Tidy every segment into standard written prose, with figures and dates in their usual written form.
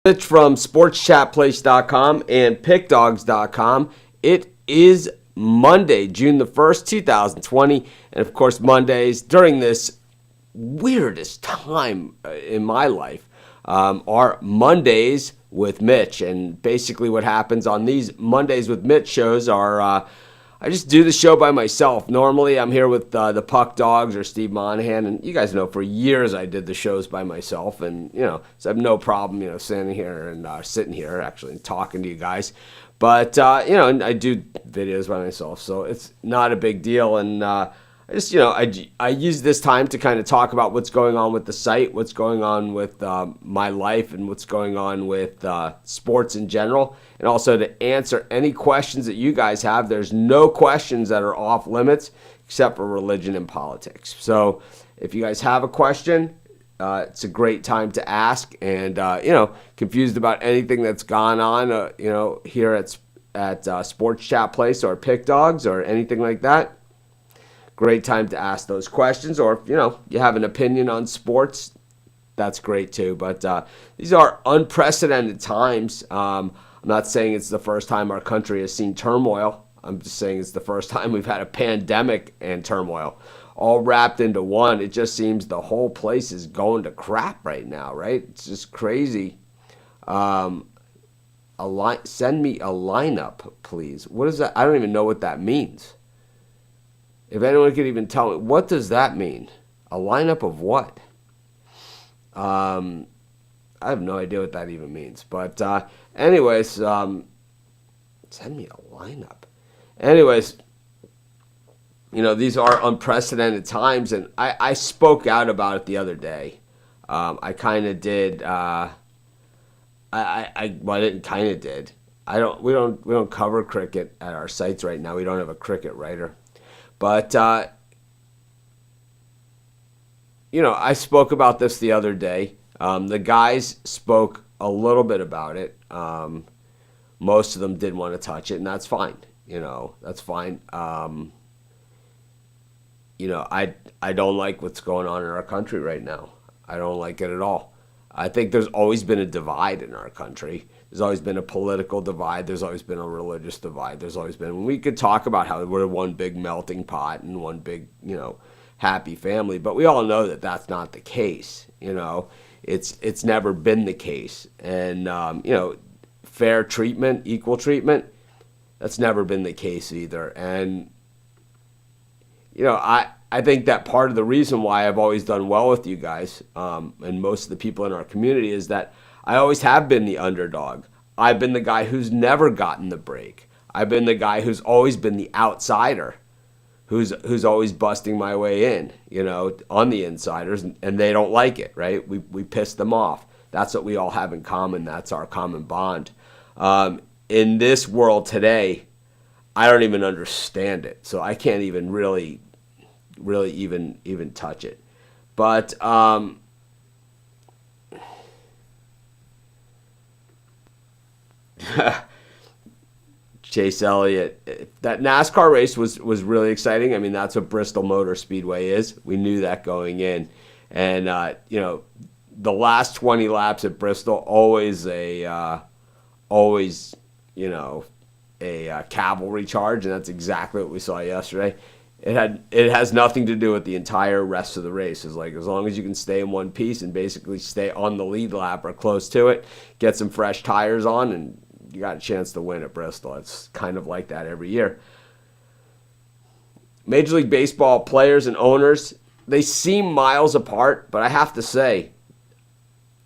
Mitch from sportschatplace.com and pickdogs.com. It is Monday, June the 1st, 2020. And of course, Mondays during this weirdest time in my life are Mondays with Mitch. And basically, what happens on these Mondays with Mitch shows are I just do the show by myself. Normally, I'm here with the Puck Dogs or Steve Monahan, and you guys know for years I did the shows by myself, and so I have no problem, standing here and sitting here actually and talking to you guys. But and I do videos by myself, so it's not a big deal. And I just, I use this time to kind of talk about what's going on with the site, what's going on with my life, and what's going on with sports in general, and also to answer any questions that you guys have. There's no questions that are off limits except for religion and politics. So if you guys have a question, it's a great time to ask. And, confused about anything that's gone on, here at Sports Chat Place or Pick Dogs or anything like that. Great time to ask those questions, or if you have an opinion on sports, that's great too. But these are unprecedented times. I'm not saying it's the first time our country has seen turmoil. I'm just saying it's the first time we've had a pandemic and turmoil all wrapped into one. It just seems the whole place is going to crap right now, right? It's just crazy. Send me a lineup, please. What is that? I don't even know what that means. If anyone could even tell me, what does that mean? A lineup of what? I have no idea what that even means. But anyways, send me a lineup. Anyways, these are unprecedented times, and I spoke out about it the other day. I kind of did. I didn't kind of did. We don't cover cricket at our sites right now. We don't have a cricket writer. But, I spoke about this the other day. The guys spoke a little bit about it. Most of them didn't want to touch it, and that's fine. That's fine. I don't like what's going on in our country right now. I don't like it at all. I think there's always been a divide in our country. There's always been a political divide. There's always been a religious divide. There's always been. We could talk about how we're one big melting pot and one big, happy family, but we all know that that's not the case. It's never been the case. And fair treatment, equal treatment, that's never been the case either. And I think that part of the reason why I've always done well with you guys and most of the people in our community is that I always have been the underdog. I've been the guy who's never gotten the break. I've been the guy who's always been the outsider, who's always busting my way in, on the insiders, and they don't like it, right? We piss them off. That's what we all have in common. That's our common bond. In this world today, I don't even understand it, so I can't even really even touch it. But Chase Elliott, that NASCAR race was really exciting. I mean, that's what Bristol Motor Speedway is. We knew that going in. And the last 20 laps at Bristol, always a cavalry charge, and that's exactly what we saw yesterday. It has nothing to do with the entire rest of the race. It's like, as long as you can stay in one piece and basically stay on the lead lap or close to it, get some fresh tires on, and you got a chance to win at Bristol. It's kind of like that every year. Major League Baseball players and owners, they seem miles apart, but I have to say,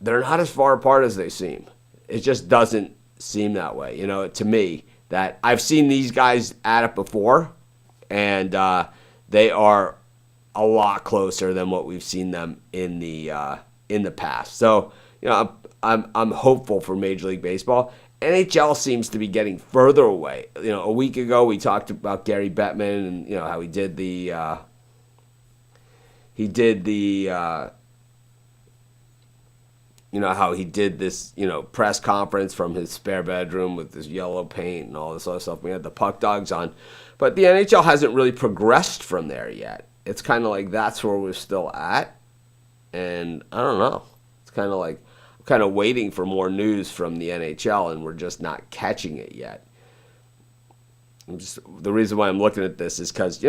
they're not as far apart as they seem. It just doesn't seem that way, to me. That I've seen these guys at it before, and they are a lot closer than what we've seen them in the past. So, I'm hopeful for Major League Baseball. NHL seems to be getting further away. A week ago we talked about Gary Bettman and how he did the how he did this press conference from his spare bedroom with his yellow paint and all this other stuff. We had the Puck Dogs on, but the NHL hasn't really progressed from there yet. It's kind of like that's where we're still at, and I don't know. It's kind of like kind of waiting for more news from the NHL, and we're just not catching it yet. The reason why I'm looking at this is because,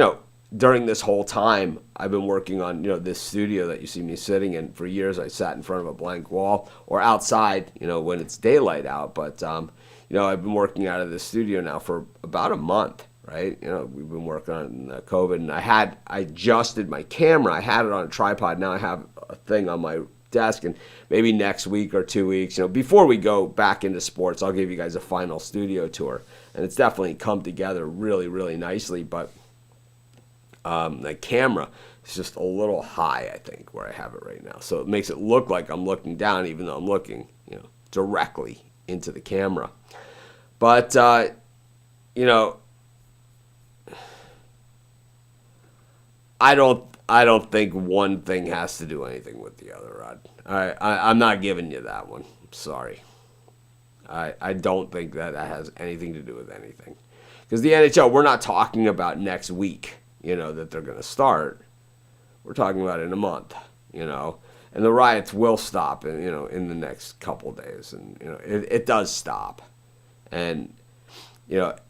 during this whole time, I've been working on, this studio that you see me sitting in. For years, I sat in front of a blank wall or outside, when it's daylight out. But, I've been working out of this studio now for about a month, right? We've been working on COVID, and I adjusted my camera. I had it on a tripod. Now I have a thing on my desk, and maybe next week or 2 weeks, before we go back into sports, I'll give you guys a final studio tour. And it's definitely come together really, really nicely, but the camera is just a little high, I think, where I have it right now. So it makes it look like I'm looking down, even though I'm looking, directly into the camera. But, I don't think one thing has to do anything with the other, Rod. I'm not giving you that one. I'm sorry. I don't think that has anything to do with anything. Because the NHL, we're not talking about next week, that they're going to start. We're talking about in a month, And the riots will stop, in the next couple of days. And, it does stop. And,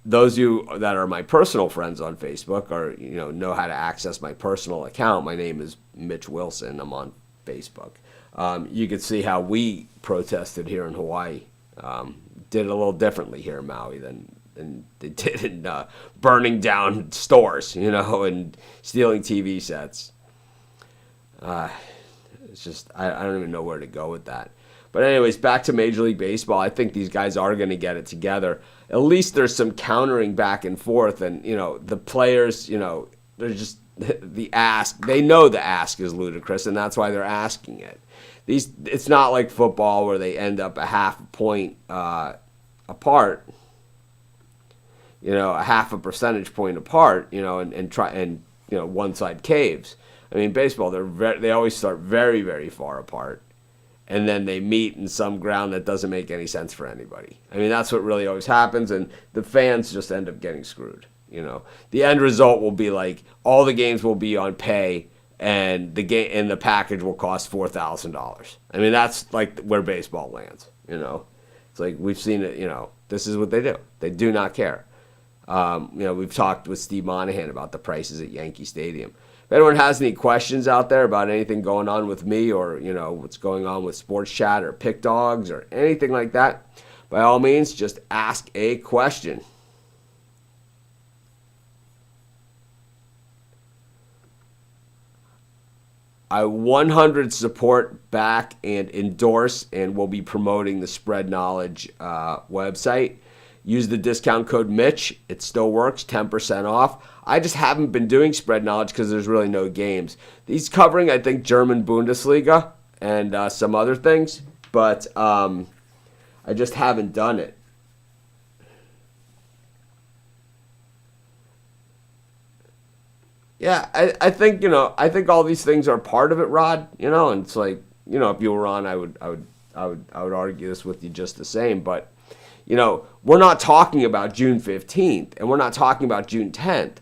those of you that are my personal friends on Facebook or, know how to access my personal account, my name is Mitch Wilson. I'm on Facebook. You can see how we protested here in Hawaii. Did it a little differently here in Maui than they did in burning down stores, and stealing TV sets. It's just, I don't even know where to go with that. But anyways, back to Major League Baseball. I think these guys are going to get it together. At least there's some countering back and forth. And, the players, they're just the ask. They know the ask is ludicrous, and that's why they're asking it. It's not like football where they end up a half a point apart, a half a percentage point apart, and one side caves. I mean, baseball, they always start very, very far apart, and then they meet in some ground that doesn't make any sense for anybody. I mean, that's what really always happens, and the fans just end up getting screwed. The end result will be like all the games will be on pay, and the package will cost $4,000. I mean, that's like where baseball lands. It's like we've seen it. This is what they do. They do not care. We've talked with Steve Monahan about the prices at Yankee Stadium. If anyone has any questions out there about anything going on with me or, what's going on with Sports Chat or Pick Dogs or anything like that, by all means, just ask a question. I 100 support, back, and endorse, and will be promoting the Spread Knowledge website. Use the discount code Mitch. It still works, 10% off. I just haven't been doing Spread Knowledge because there's really no games. These covering, I think, German Bundesliga and some other things, but I just haven't done it. Yeah, I think I think all these things are part of it, Rod. And it's like if you were on, I would argue this with you just the same. But we're not talking about June 15th, and we're not talking about June 10th.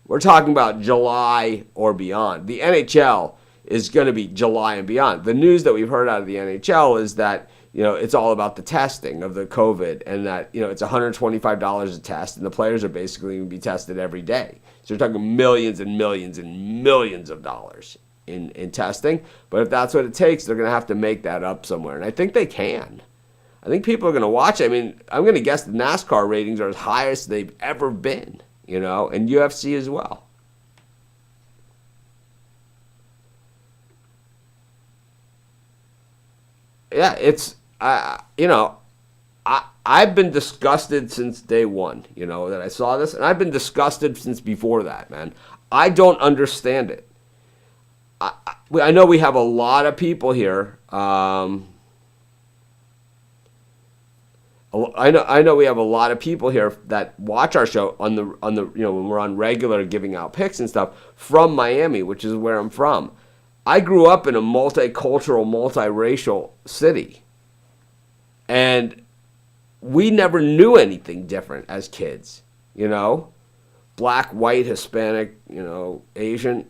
We're talking about July or beyond. The NHL is going to be July and beyond. The news that we've heard out of the NHL is that it's all about the testing of the COVID, and that it's $125 a test, and the players are basically going to be tested every day. So you're talking millions and millions and millions of dollars in testing. But if that's what it takes, they're going to have to make that up somewhere, and I think they can. I think people are going to watch it. I mean, I'm going to guess the NASCAR ratings are as high as they've ever been, and UFC as well. Yeah, it's, I've ban disgusted since day one, that I saw this, and I've been disgusted since before that, man. I don't understand it. I know we have a lot of people here. I know we have a lot of people here that watch our show on the when we're on regular giving out picks and stuff from Miami, which is where I'm from. I grew up in a multicultural, multiracial city, and we never knew anything different as kids. Black, white, Hispanic, Asian,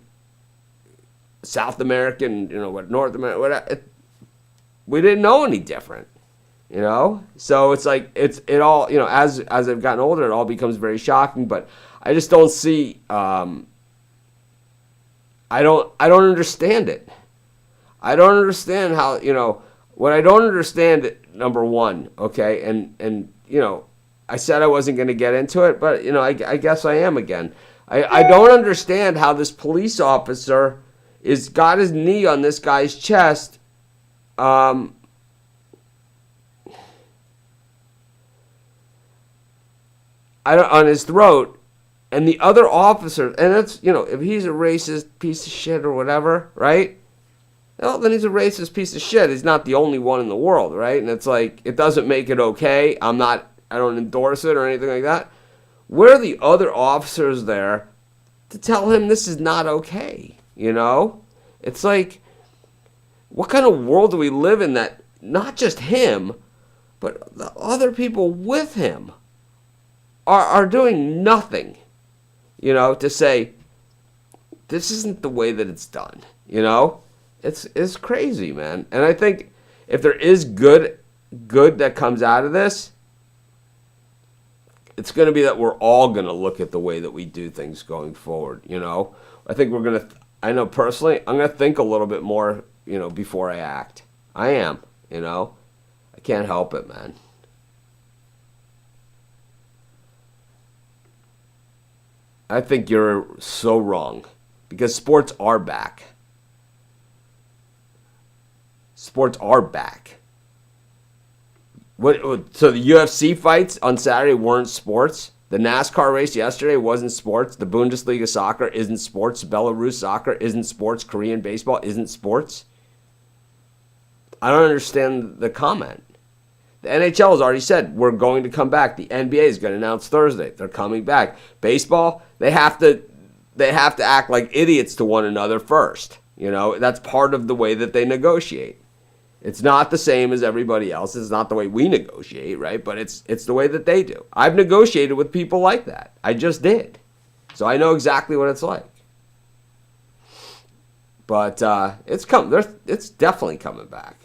South American, North American, whatever. we didn't know any different. So it's like it all, as I've gotten older, it all becomes very shocking. But I just don't see. I don't understand it. I don't understand how, what I don't understand, number one, okay, and I said I wasn't going to get into it, but, I guess I am again. I don't understand how this police officer is got his knee on this guy's chest, on his throat, and the other officer, and that's, if he's a racist piece of shit or whatever, right? Well, then he's a racist piece of shit. He's not the only one in the world, right? And it's like, it doesn't make it okay. I don't endorse it or anything like that. Where are the other officers there to tell him this is not okay? It's like, what kind of world do we live in that not just him, but the other people with him are doing nothing, to say, this isn't the way that it's done, It's crazy, man. And I think if there is good that comes out of this, it's going to be that we're all going to look at the way that we do things going forward, I think we're going to, I know personally, I'm going to think a little bit more, before I act. I am, I can't help it, man. I think you're so wrong because sports are back. Sports are back. So the UFC fights on Saturday weren't sports? The NASCAR race yesterday wasn't sports? The Bundesliga soccer isn't sports? Belarus soccer isn't sports? Korean baseball isn't sports? I don't understand the comment. The NHL has already said we're going to come back. The NBA is going to announce Thursday they're coming back. Baseball, they have to act like idiots to one another first. That's part of the way that they negotiate. It's not the same as everybody else. It's not the way we negotiate, right? But it's the way that they do. I've negotiated with people like that. I just did. So I know exactly what it's like. But it's definitely coming back.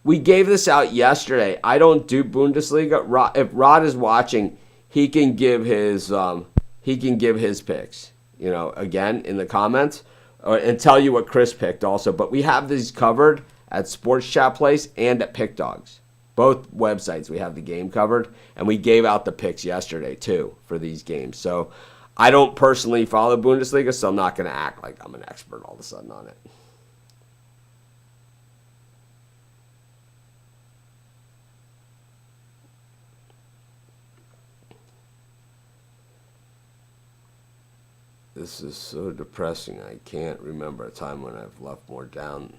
We gave this out yesterday. I don't do Bundesliga. If Rod is watching, he can give his picks. Again in the comments, and tell you what Chris picked also. But we have these covered at Sports Chat Place and at Pick Dogs. Both websites we have the game covered, and we gave out the picks yesterday too for these games. So I don't personally follow Bundesliga, so I'm not going to act like I'm an expert all of a sudden on it. This is so depressing. I can't remember a time when I've left more down.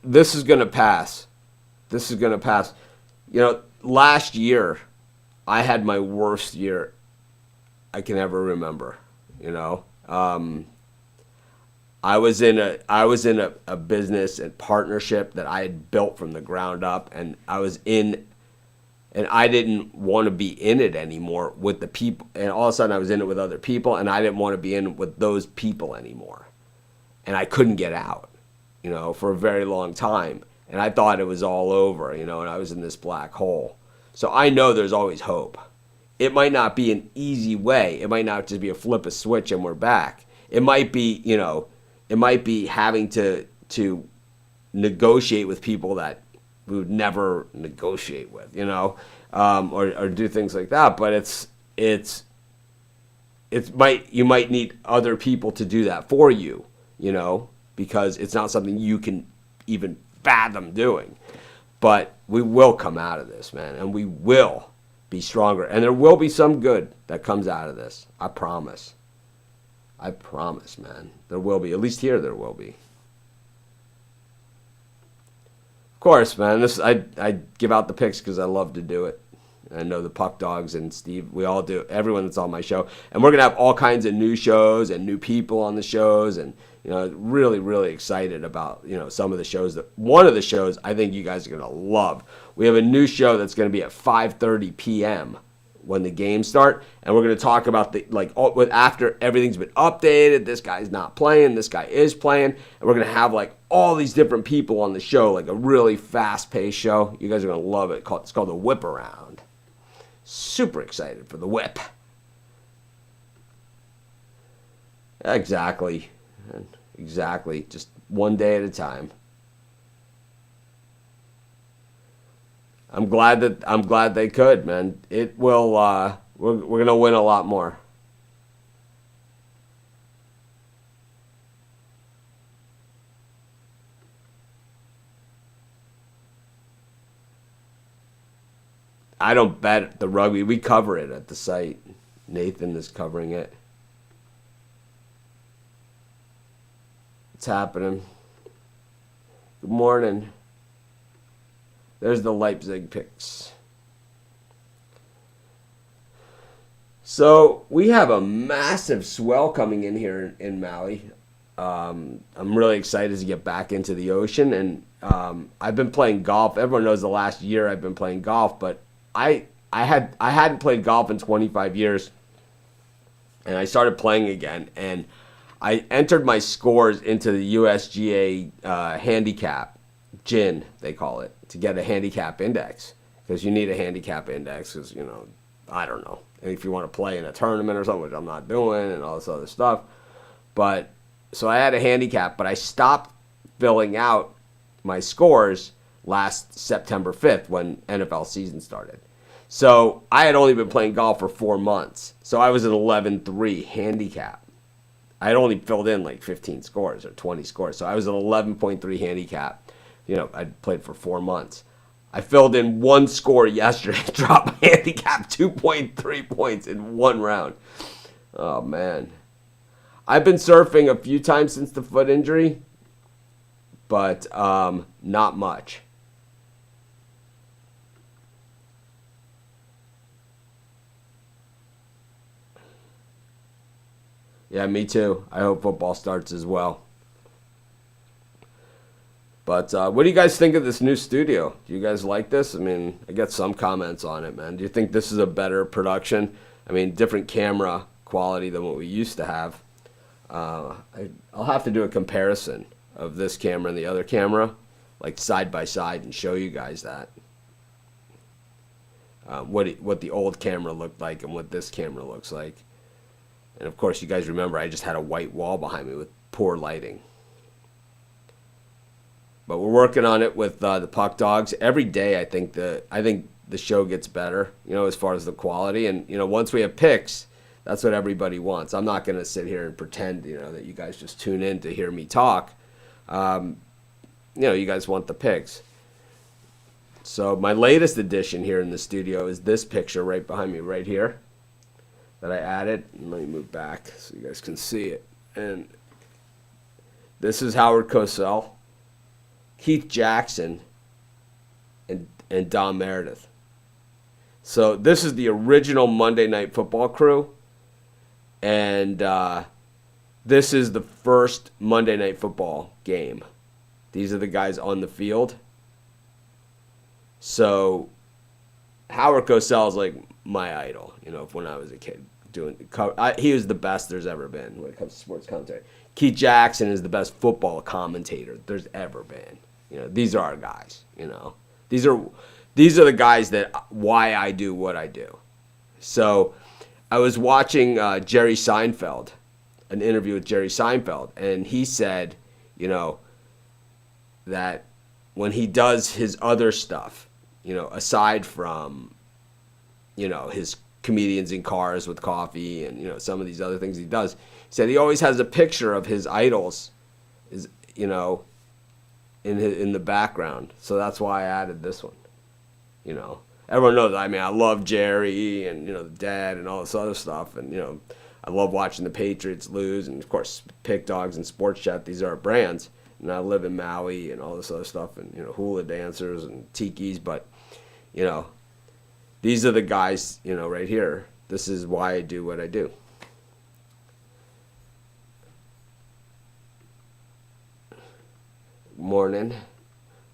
This is going to pass. This is going to pass. Last year, I had my worst year I can ever remember. I was in a business and partnership that I had built from the ground up, and I didn't want to be in it anymore with the people. And all of a sudden I was in it with other people, and I didn't want to be in it with those people anymore. And I couldn't get out, for a very long time. And I thought it was all over, and I was in this black hole. So I know there's always hope. It might not be an easy way. It might not just be a flip a switch and we're back. It might be, having to negotiate with people that we would never negotiate with, or do things like that. But you might need other people to do that for you, because it's not something you can even fathom doing. But we will come out of this, man, and we will be stronger. And there will be some good that comes out of this. I promise. I promise, man. There will be. At least here there will be. Of course, man. I give out the picks because I love to do it. I know the Puck Dogs and Steve, we all do. Everyone that's on my show. And we're going to have all kinds of new shows and new people on the shows. And, really, really excited about, some of the shows. One of the shows I think you guys are going to love. We have a new show that's going to be at 5:30 p.m. when the games start, and we're going to talk about after everything's been updated. This guy's not playing, this guy is playing, and we're going to have like all these different people on the show, like a really fast-paced show. You guys are going to love it. It's called the Whip Around. Super excited for the whip. Exactly. Just one day at a time. I'm glad they could, man. It will. We're gonna win a lot more. I don't bet the rugby. We cover it at the site. Nathan is covering it. It's happening. Good morning. There's the Leipzig picks. So we have a massive swell coming in here in Maui. I'm really excited to get back into the ocean, and I've been playing golf. Everyone knows the last year I've been playing golf, but I hadn't played golf in 25 years, and I started playing again, and I entered my scores into the USGA handicap, GIN they call it, to get a handicap index, because you need a handicap index, because, I don't know, if you want to play in a tournament or something, which I'm not doing, and all this other stuff. But so I had a handicap, but I stopped filling out my scores last September 5th when NFL season started. So I had only been playing golf for 4 months. So I was at 11.3 handicap. I had only filled in like 15 scores or 20 scores. So I was at 11.3 handicap. I'd played for 4 months. I filled in one score yesterday, dropped my handicap 2.3 points in one round. Oh, man. I've been surfing a few times since the foot injury, but not much. Yeah, me too. I hope football starts as well. But what do you guys think of this new studio? Do you guys like this? I mean, I get some comments on it, man. Do you think this is a better production? I mean, different camera quality than what we used to have. I'll have to do a comparison of this camera and the other camera, like side by side, and show you guys that. What the old camera looked like and what this camera looks like. And of course, you guys remember I just had a white wall behind me with poor lighting. But we're working on it with the Puck Dogs every day. I think the show gets better, as far as the quality. And once we have picks, that's what everybody wants. I'm not going to sit here and pretend, that you guys just tune in to hear me talk. You guys want the picks. So my latest addition here in the studio is this picture right behind me, right here, that I added. Let me move back so you guys can see it. And this is Howard Cosell, Keith Jackson, and Don Meredith. So this is the original Monday Night Football crew. And this is the first Monday Night Football game. These are the guys on the field. So Howard Cosell is like my idol, when I was a kid. He was the best there's ever been when it comes to sports commentary. Keith Jackson is the best football commentator there's ever been. These are our guys. These are the guys why I do what I do. So I was watching Jerry Seinfeld, an interview with Jerry Seinfeld, and he said, that when he does his other stuff, aside from, his comedians in cars with coffee and, some of these other things he does, he said he always has a picture of his idols, in the background. So that's why I added this one. Everyone knows, I love Jerry and, the dad and all this other stuff. And, I love watching the Patriots lose. And, of course, Pick Dogs and Sports Chat, these are our brands. And I live in Maui and all this other stuff and, hula dancers and tikis. But, these are the guys, right here. This is why I do what I do. Morning.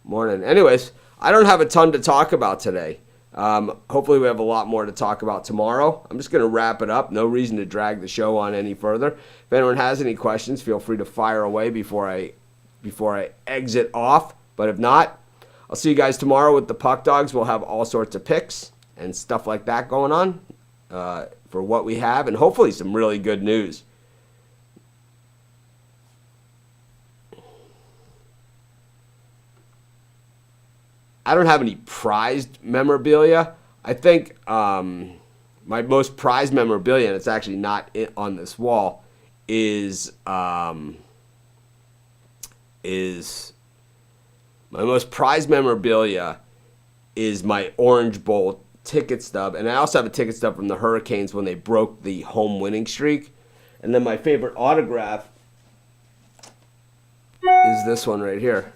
Anyways, I don't have a ton to talk about today. Hopefully we have a lot more to talk about tomorrow. I'm just going to wrap it up. No reason to drag the show on any further. If anyone has any questions, feel free to fire away before I exit off. But if not, I'll see you guys tomorrow with the Puck Dogs. We'll have all sorts of picks and stuff like that going on for what we have, and hopefully some really good news. I don't have any prized memorabilia. I think my most prized memorabilia, and it's actually not on this wall, is my most prized memorabilia is my Orange Bowl ticket stub, and I also have a ticket stub from the Hurricanes when they broke the home winning streak. And then my favorite autograph is this one right here.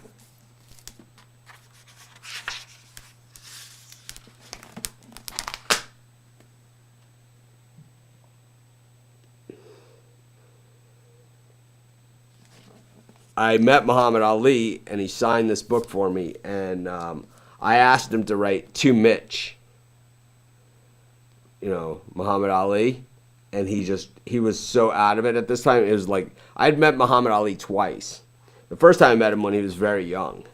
I met Muhammad Ali, and he signed this book for me, and I asked him to write to Mitch, Muhammad Ali, and he was so out of it at this time. It was like, I'd met Muhammad Ali twice. The first time I met him when he was very young,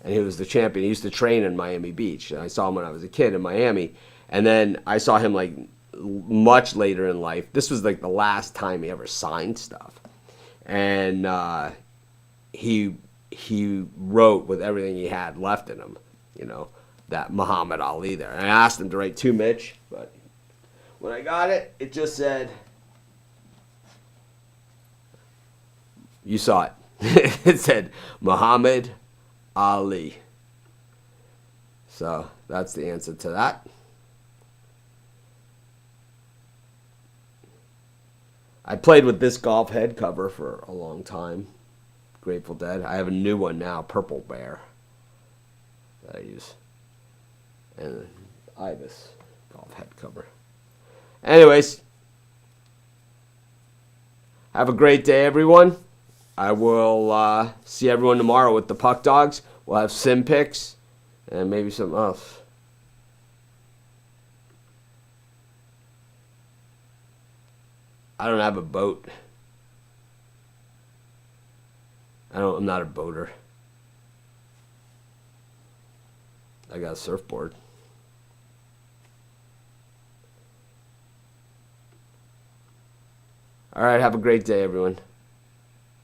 and he was the champion. He used to train in Miami Beach, and I saw him when I was a kid in Miami, and then I saw him like much later in life. This was like the last time he ever signed stuff, and he wrote with everything he had left in him, that Muhammad Ali there. And I asked him to write to Mitch, but when I got it, it just said, you saw it. It said Muhammad Ali. So that's the answer to that. I played with this golf head cover for a long time. Grateful Dead. I have a new one now, Purple Bear, that I use. And Ibis golf head cover. Anyways, have a great day, everyone. I will see everyone tomorrow with the Puck Dogs. We'll have sim picks and maybe something else. I don't have a boat. I'm not a boater. I got a surfboard. All right, have a great day, everyone.